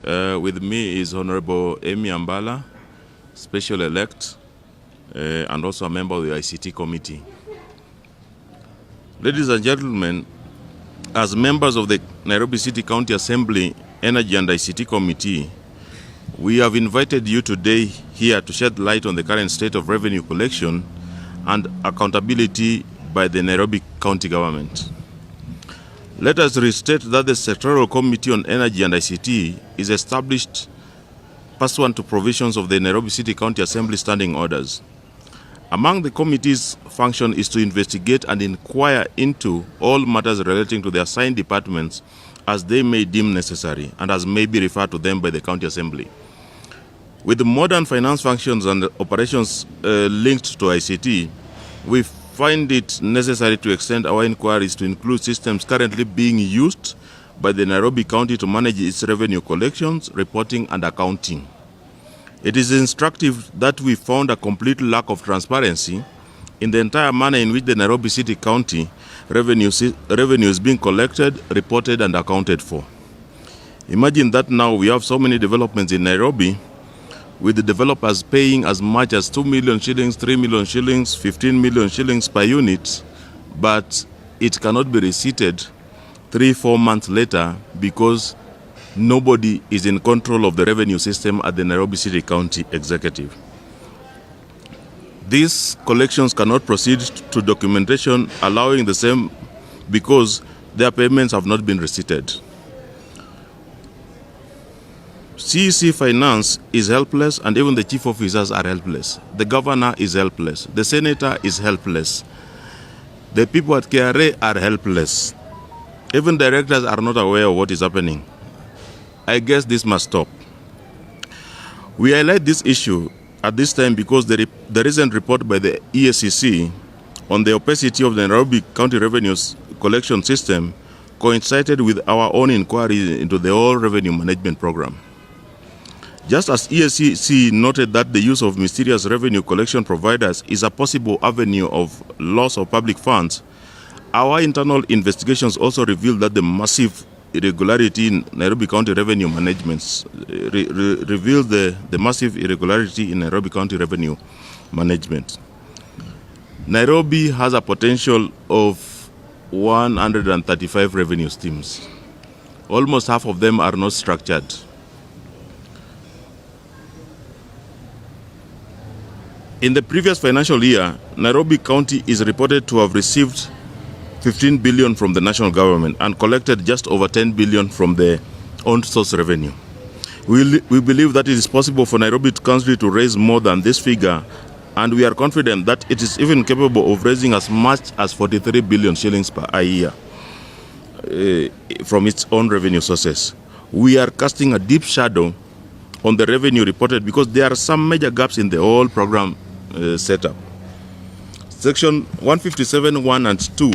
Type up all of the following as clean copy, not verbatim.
With me is Honorable Amy Ambala, Special Elect, and also a member of the ICT Committee. Ladies and gentlemen, as members of the Nairobi City County Assembly Energy and ICT Committee, we have invited you today here to shed light on the current state of revenue collection and accountability by the Nairobi County Government. Let us restate that the Sectoral Committee on Energy and ICT is established pursuant to provisions of the Nairobi City County Assembly Standing Orders. Among the committee's function is to investigate and inquire into all matters relating to the assigned departments as they may deem necessary and as may be referred to them by the County Assembly. With the modern finance functions and operations linked to ICT, we find it necessary to extend our inquiries to include systems currently being used by the Nairobi County to manage its revenue collections, reporting, and accounting. It is instructive that we found a complete lack of transparency in the entire manner in which the Nairobi City County revenue is being collected, reported, and accounted for. Imagine that now we have so many developments in Nairobi, with the developers paying as much as 2 million shillings, 3 million shillings, 15 million shillings per unit, but it cannot be receipted 3-4 months later because nobody is in control of the revenue system at the Nairobi City County Executive. These collections cannot proceed to documentation, allowing the same because their payments have not been receipted. CEC Finance is helpless, and even the chief officers are helpless. The governor is helpless. The senator is helpless. The people at KRA are helpless. Even directors are not aware of what is happening. I guess this must stop. We highlight this issue at this time because the recent report by the EACC on the opacity of the Nairobi County Revenues collection system coincided with our own inquiry into the whole revenue management program. Just as EACC noted that the use of mysterious revenue collection providers is a possible avenue of loss of public funds, our internal investigations also revealed that the massive irregularity in Nairobi County revenue management revealed the massive irregularity in Nairobi County revenue management. Nairobi has a potential of 135 revenue streams. Almost half of them are not structured. In the previous financial year, Nairobi County is reported to have received 15 billion from the national government and collected just over 10 billion from the own source revenue. We believe that it is possible for Nairobi County to raise more than this figure, and we are confident that it is even capable of raising as much as 43 billion shillings per year from its own revenue sources. We are casting a deep shadow on the revenue reported because there are some major gaps in the whole program setup. Section 157(1) and 2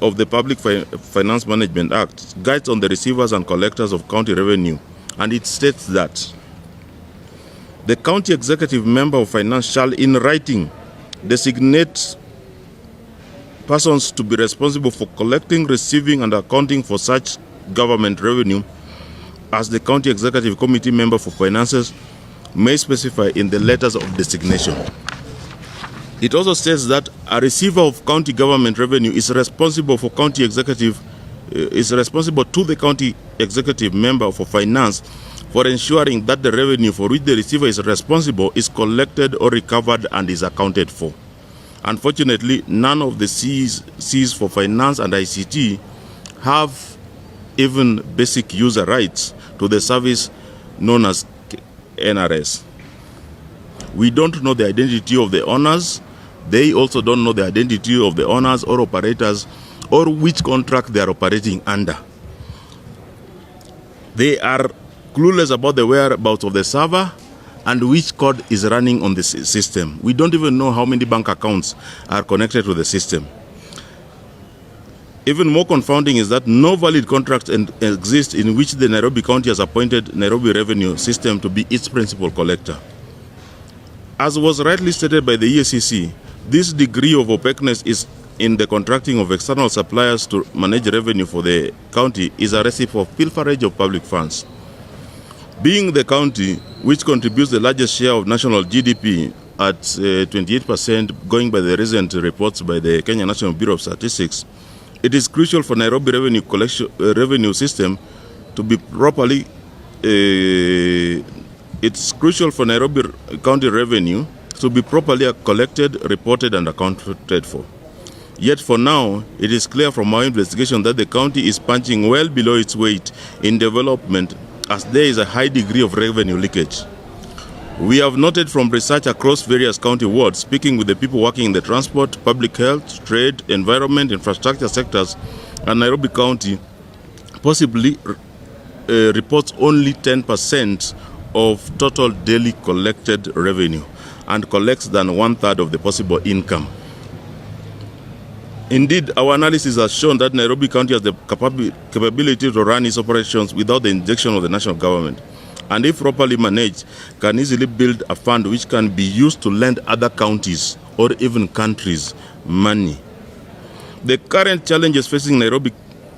of the Public Finance Management Act guides on the receivers and collectors of county revenue, and it states that the county executive member of finance shall in writing designate persons to be responsible for collecting, receiving, and accounting for such government revenue as the county executive committee member for finances may specify in the letters of designation. It also states that a receiver of county government revenue is responsible to the county executive member for finance for ensuring that the revenue for which the receiver is responsible is collected or recovered and is accounted for. Unfortunately, none of the Cs for finance and ICT have even basic user rights to the service known as NRS. We don't know the identity of the owners. They also don't know the identity of the owners or operators or which contract they are operating under. They are clueless about the whereabouts of the server and which code is running on the system. We don't even know how many bank accounts are connected to the system. Even more confounding is that no valid contract exists in which the Nairobi County has appointed Nairobi Revenue System to be its principal collector. As was rightly stated by the EACC, this degree of opaqueness is in the contracting of external suppliers to manage revenue for the county is a recipe for pilferage of public funds. Being the county which contributes the largest share of national GDP at 28%, going by the recent reports by the Kenya National Bureau of Statistics, it is crucial for Nairobi revenue system to be properly. It's crucial for Nairobi County revenue to be properly collected, reported, and accounted for. Yet for now, it is clear from our investigation that the county is punching well below its weight in development, as there is a high degree of revenue leakage. We have noted from research across various county wards, speaking with the people working in the transport, public health, trade, environment, infrastructure sectors, and Nairobi County possibly reports only 10% of total daily collected revenue and collects than 1/3 of the possible income. Indeed, our analysis has shown that Nairobi County has the capability to run its operations without the injection of the national government, and if properly managed, can easily build a fund which can be used to lend other counties or even countries money. The current challenges facing Nairobi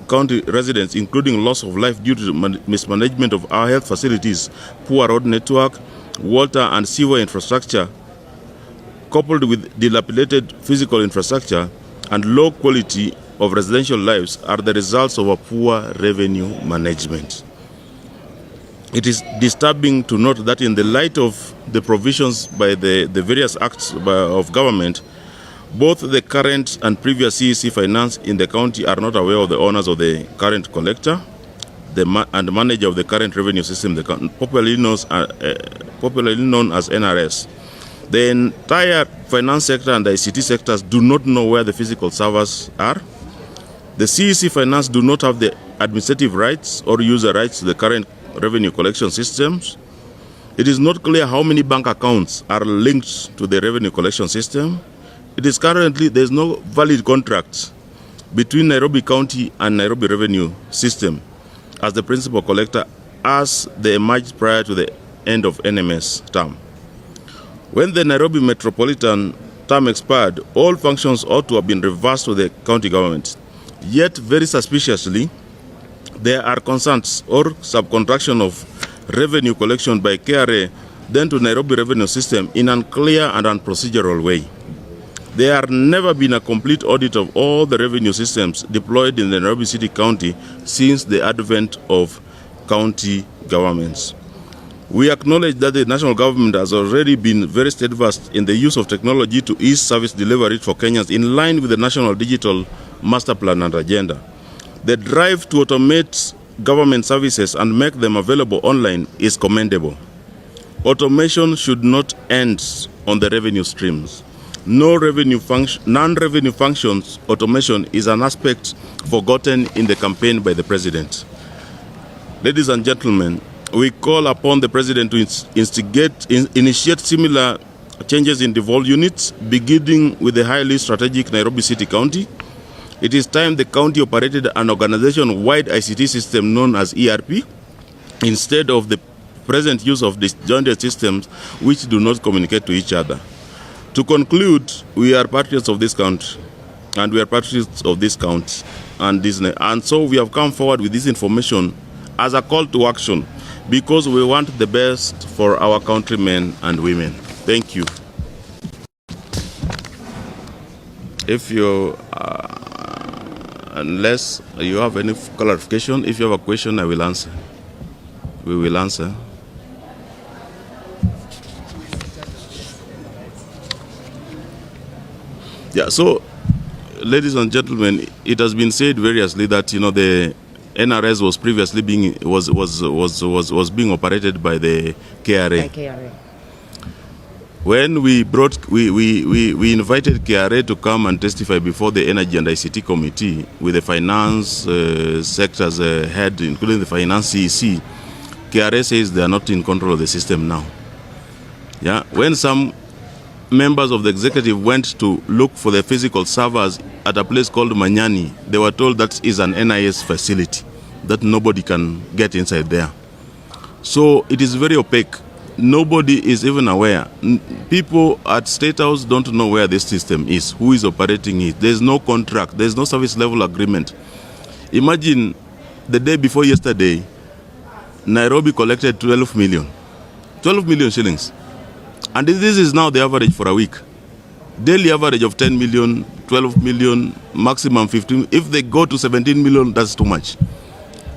County residents, including loss of life due to mismanagement of our health facilities, poor road network, water and sewer infrastructure, coupled with dilapidated physical infrastructure and low quality of residential lives, are the results of a poor revenue management. It is disturbing to note that in the light of the provisions by the various acts of government, both the current and previous CEC finance in the county are not aware of the owners of the current collector and manager of the current revenue system, popularly known as NRS. The entire finance sector and the ICT sectors do not know where the physical servers are. The CEC finance do not have the administrative rights or user rights to the current revenue collection systems. It is not clear how many bank accounts are linked to the revenue collection system. It is currently, there is no valid contract between Nairobi County and Nairobi Revenue System as the principal collector, as they emerged prior to the end of NMS term. When the Nairobi Metropolitan term expired, all functions ought to have been reversed to the county government. Yet, very suspiciously, there are concerns or subcontraction of revenue collection by KRA then to Nairobi Revenue System in an unclear and unprocedural way. There has never been a complete audit of all the revenue systems deployed in the Nairobi City County since the advent of county governments. We acknowledge that the national government has already been very steadfast in the use of technology to ease service delivery for Kenyans in line with the National Digital Master Plan and Agenda. The drive to automate government services and make them available online is commendable. Automation should not end on the revenue streams. Non-revenue functions automation is an aspect forgotten in the campaign by the President. Ladies and gentlemen, we call upon the President to initiate similar changes in devolved units, beginning with the highly strategic Nairobi City County. It is time the county operated an organization-wide ICT system known as ERP, instead of the present use of disjointed systems which do not communicate to each other. To conclude, we are patriots of this country, and we are patriots of this county and so we have come forward with this information as a call to action because we want the best for our countrymen and women. Thank you. If you, unless you have any clarification, if you have a question, I will answer. We will answer. Yeah, so, ladies and gentlemen, it has been said variously that the NRS was previously being operated by the KRA. When we invited KRA to come and testify before the Energy and ICT Committee with the finance sectors head, including the finance CEC, KRA says they are not in control of the system now. Yeah, when some members of the executive went to look for the physical servers at a place called Manyani, they were told that is an NIS facility, that nobody can get inside there. So it is very opaque. Nobody is even aware. People at State House don't know where this system is, who is operating it. There's no contract, there's no service level agreement. Imagine the day before yesterday, Nairobi collected 12 million. 12 million shillings. And this is now the average for a week. Daily average of 10 million, 12 million, maximum 15. If they go to 17 million, that's too much.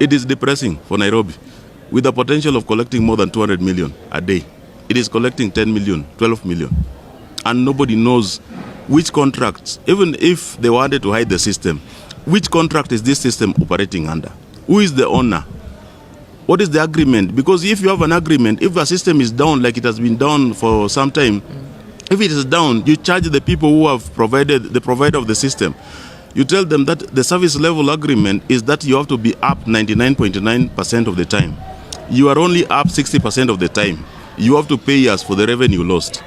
It is depressing for Nairobi, with the potential of collecting more than 200 million a day. It is collecting 10 million, 12 million. And nobody knows which contracts, even if they wanted to hide the system, which contract is this system operating under? Who is the owner? What is the agreement? Because if you have an agreement, if the system is down like it has been down for some time, if it is down, you charge the people who have provided, the provider of the system. You tell them that the service level agreement is that you have to be up 99.9% of the time. You are only up 60% of the time. You have to pay us for the revenue lost.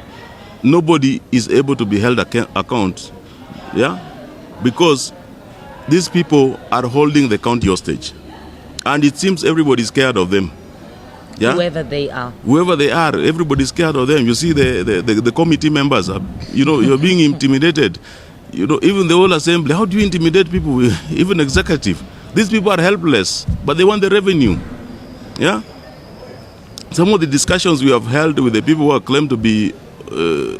Nobody is able to be held account, yeah, because these people are holding the county hostage, and it seems everybody is scared of them. Yeah? Whoever they are, everybody is scared of them. You see, the committee members are, you're being intimidated. Even the whole assembly. How do you intimidate people? Even executive. These people are helpless, but they want the revenue. Yeah. Some of the discussions we have held with the people who are claimed to be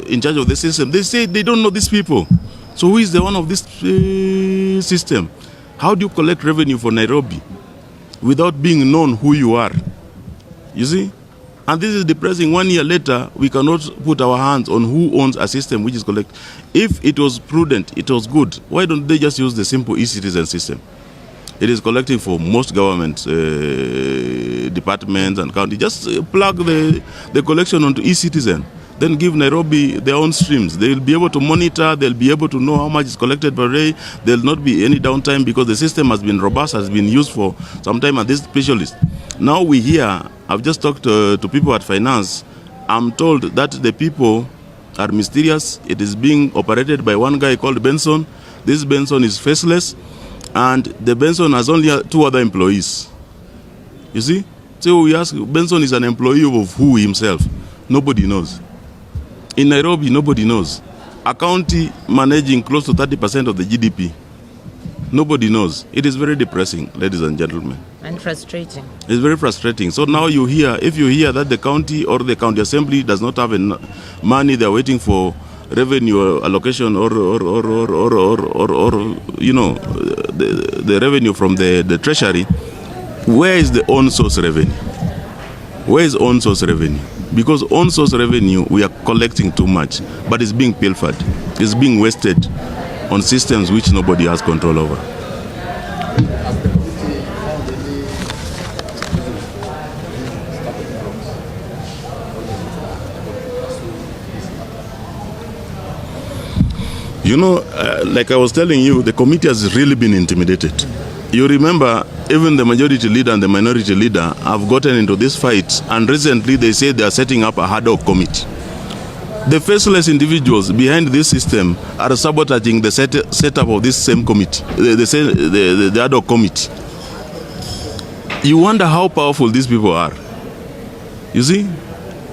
in charge of the system, they say they don't know these people. So who is the one of this system? How do you collect revenue for Nairobi without being known who you are? You see? And this is depressing. 1 year later, we cannot put our hands on who owns a system which is collected. If it was prudent, it was good, why don't they just use the simple e-citizen system? It is collecting for most government departments and county. Just plug the collection onto e-citizen. Then give Nairobi their own streams. They will be able to monitor, they'll be able to know how much is collected per day. There will not be any downtime because the system has been robust, has been used for some time at this specialist. Now we hear, I've just talked to people at finance, I'm told that the people are mysterious. It is being operated by one guy called Benson. This Benson is faceless, and the Benson has only 2 other employees. You see? So we ask, Benson is an employee of who himself? Nobody knows. In Nairobi, nobody knows. A county managing close to 30% of the GDP. Nobody knows. It is very depressing, ladies and gentlemen. And frustrating. It's very frustrating. So now if you hear that the county or the county assembly does not have money, they're waiting for revenue allocation or the revenue from the treasury, where is the own source revenue? Where is own source revenue? Because own source revenue, we are collecting too much, but it's being pilfered. It's being wasted on systems which nobody has control over. Like I was telling you, the committee has really been intimidated. You remember, even the majority leader and the minority leader have gotten into this fight, and recently they say they are setting up a ad hoc committee. The faceless individuals behind this system are sabotaging the setup of this same committee, the ad hoc committee. You wonder how powerful these people are. You see,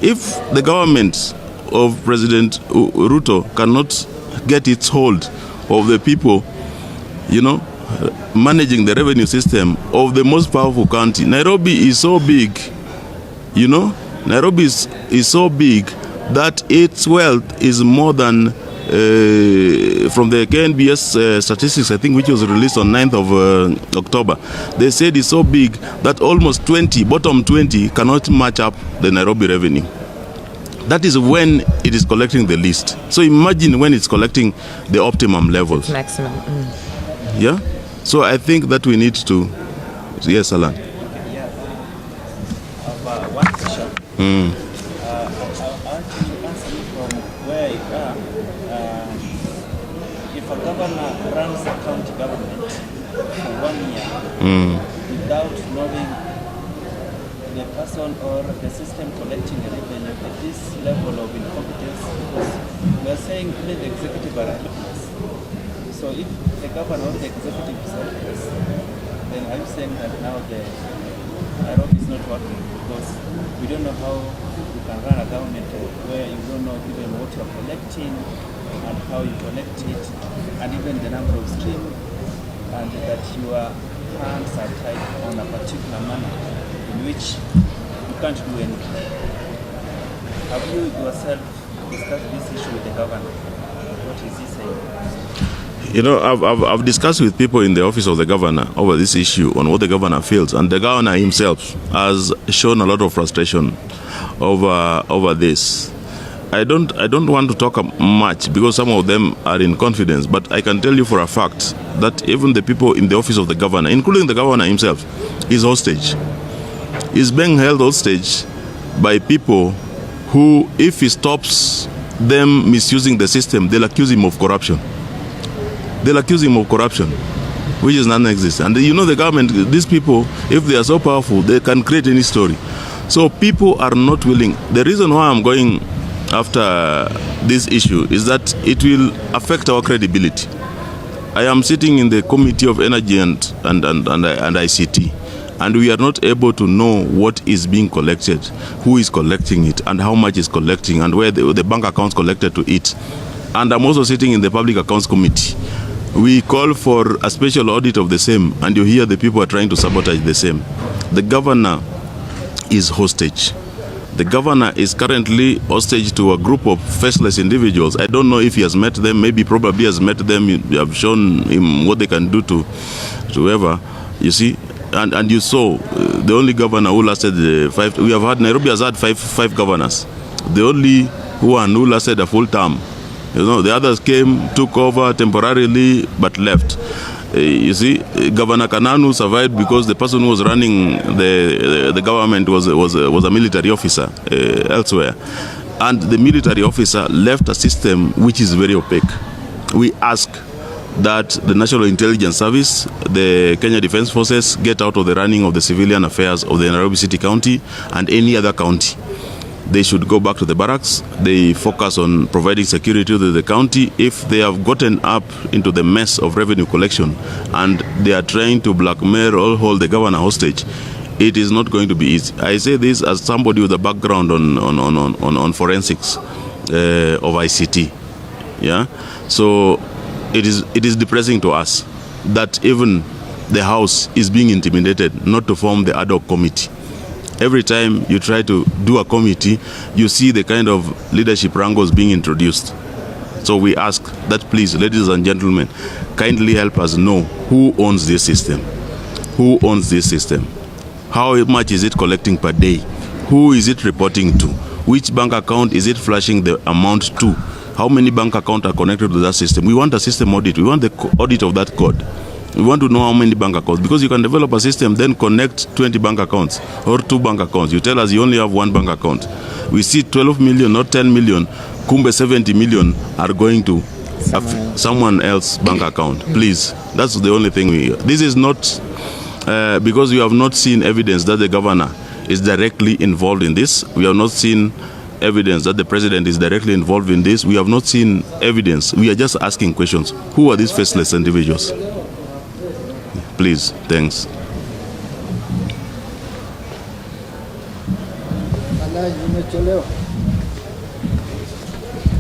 if the government of President Ruto cannot get its hold of the people, managing the revenue system of the most powerful county. Nairobi is so big, Nairobi is so big that its wealth is more than, from the KNBS statistics, I think, which was released on 9th of October, they said it's so big that almost bottom 20 cannot match up the Nairobi revenue. That is when it is collecting the least. So imagine when it's collecting the optimum levels. It's maximum. Yeah? So I think that we need to... Yes, Alan. Okay, yeah. One question. I want to answer you from where you are. If a governor runs a county government for 1 year without knowing the person or the system collecting the revenue at this level of incompetence, because we are saying only the executive are helpless. So if the governor or the executive is helpless, then I'm saying that now the Nairobi is not working, because we don't know how you can run a government where you don't know even what you're collecting and how you collect it, and even the number of streams, and that your hands are tied on a particular manner in in which you can't do anything. Have you yourself discussed this issue with the governor? What is he saying? You know, I've discussed with people in the office of the governor over this issue on what the governor feels, and the governor himself has shown a lot of frustration over this. I don't want to talk much because some of them are in confidence, but I can tell you for a fact that even the people in the office of the governor, including the governor himself, is hostage. Is being held hostage by people who, if he stops them misusing the system, they'll accuse him of corruption. They'll accuse him of corruption, which is non-existent. And you know the government, these people, if they are so powerful, they can create any story. So people are not willing. The reason why I'm going after this issue is that it will affect our credibility. I am sitting in the Committee of Energy and ICT, and we are not able to know what is being collected, who is collecting it, and how much is collecting, and where the bank accounts collected to it. And I'm also sitting in the Public Accounts Committee. We call for a special audit of the same, and you hear the people are trying to sabotage the same. The governor is hostage. The governor is currently hostage to a group of faceless individuals. I don't know if he has met them. Maybe probably has met them. You have shown him what they can do to whoever. You see, and you saw the only governor who lasted 5. We have had, Nairobi has had five governors. The only one who lasted a full term. You know, the others came, took over temporarily, but left. You see, Governor Kananu survived because the person who was running the government was a military officer elsewhere, and the military officer left a system which is very opaque. We ask that the National Intelligence Service, the Kenya Defence Forces, get out of the running of the civilian affairs of the Nairobi City County and any other county. They should go back to the barracks. They focus on providing security to the county. If they have gotten up into the mess of revenue collection and they are trying to blackmail or hold the governor hostage, it is not going to be easy. I say this as somebody with a background on forensics of ICT. Yeah, so it is depressing to us that even the House is being intimidated not to form the ad hoc committee. Every time you try to do a committee, you see the kind of leadership wrangles being introduced. So we ask that please, ladies and gentlemen, kindly help us know who owns this system. Who owns this system? How much is it collecting per day? Who is it reporting to? Which bank account is it flashing the amount to? How many bank accounts are connected to that system? We want a system audit. We want the audit of that code. We want to know how many bank accounts, because you can develop a system, then connect 20 bank accounts or 2 bank accounts. You tell us you only have 1 bank account. We see 12 million, not 10 million. Kumbe 70 million are going to someone else's bank account. Please, that's the only thing we. This is not because we have not seen evidence that the governor is directly involved in this. We have not seen evidence that the president is directly involved in this. We have not seen evidence. We are just asking questions. Who are these faceless individuals? Please, thanks.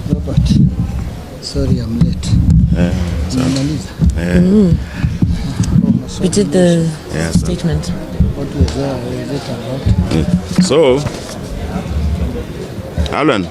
Robert, sorry I'm late. We did the statement. What was it about? So, Alan.